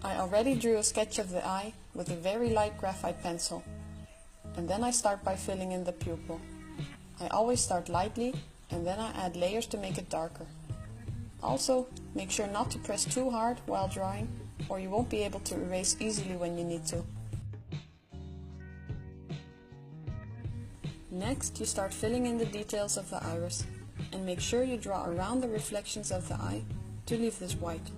I already drew a sketch of the eye with a very light graphite pencil, and then I start by filling in the pupil. I always start lightly and then I add layers to make it darker. Also, make sure not to press too hard while drawing, or you won't be able to erase easily when you need to. Next, you start filling in the details of the iris, and make sure you draw around the reflections of the eye to leave this white.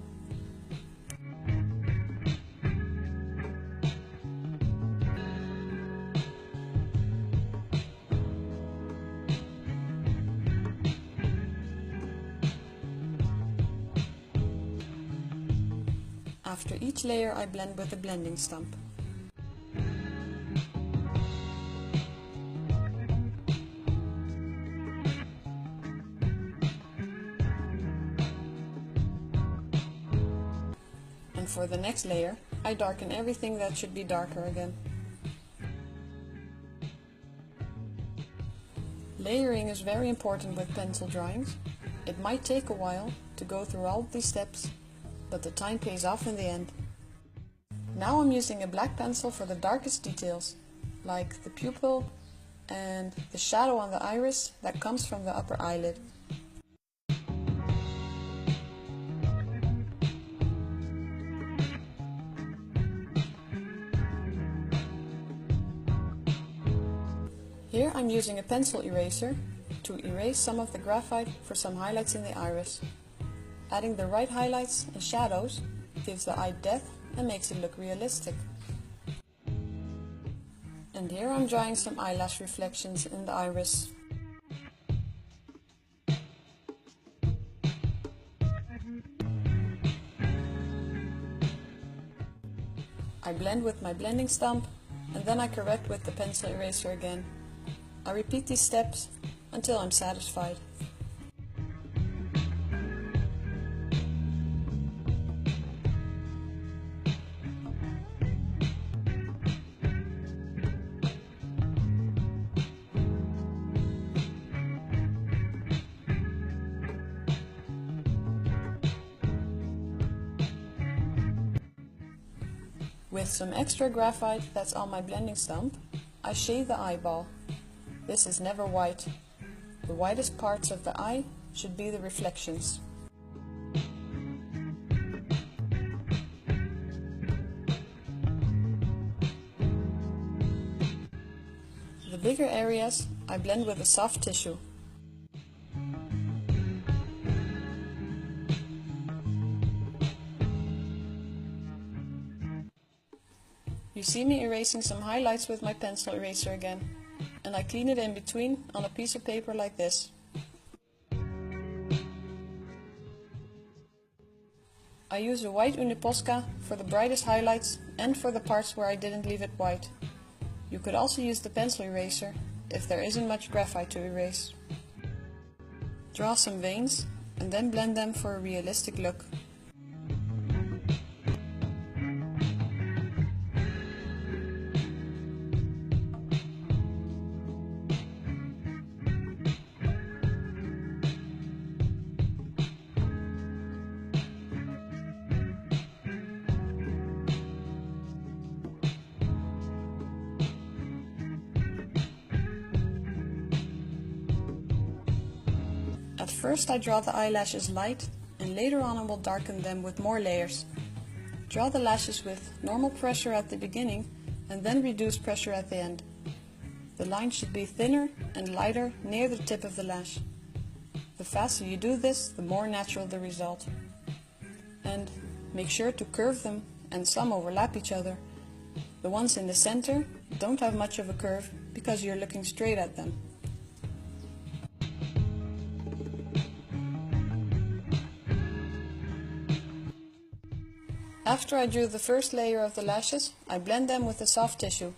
After each layer, I blend with a blending stump. And for the next layer, I darken everything that should be darker again. Layering is very important with pencil drawings. It might take a while to go through all of these steps, but the time pays off in the end. Now I'm using a black pencil for the darkest details, like the pupil and the shadow on the iris that comes from the upper eyelid. Here I'm using a pencil eraser to erase some of the graphite for some highlights in the iris. Adding the right highlights and shadows gives the eye depth and makes it look realistic. And here I'm drawing some eyelash reflections in the iris. I blend with my blending stump and then I correct with the pencil eraser again. I repeat these steps until I'm satisfied. With some extra graphite that's on my blending stump, I shade the eyeball. This is never white. The whitest parts of the eye should be the reflections. The bigger areas I blend with a soft tissue. You see me erasing some highlights with my pencil eraser again, and I clean it in between on a piece of paper like this. I use a white Uniposca for the brightest highlights and for the parts where I didn't leave it white. You could also use the pencil eraser if there isn't much graphite to erase. Draw some veins and then blend them for a realistic look. At first I draw the eyelashes light, and later on I will darken them with more layers. Draw the lashes with normal pressure at the beginning and then reduce pressure at the end. The line should be thinner and lighter near the tip of the lash. The faster you do this, the more natural the result. And make sure to curve them, and some overlap each other. The ones in the center don't have much of a curve because you're looking straight at them. After I drew the first layer of the lashes, I blend them with a soft tissue.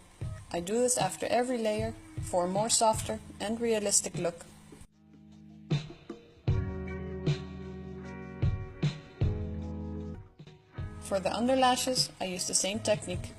I do this after every layer for a more softer and realistic look. For the underlashes, I use the same technique.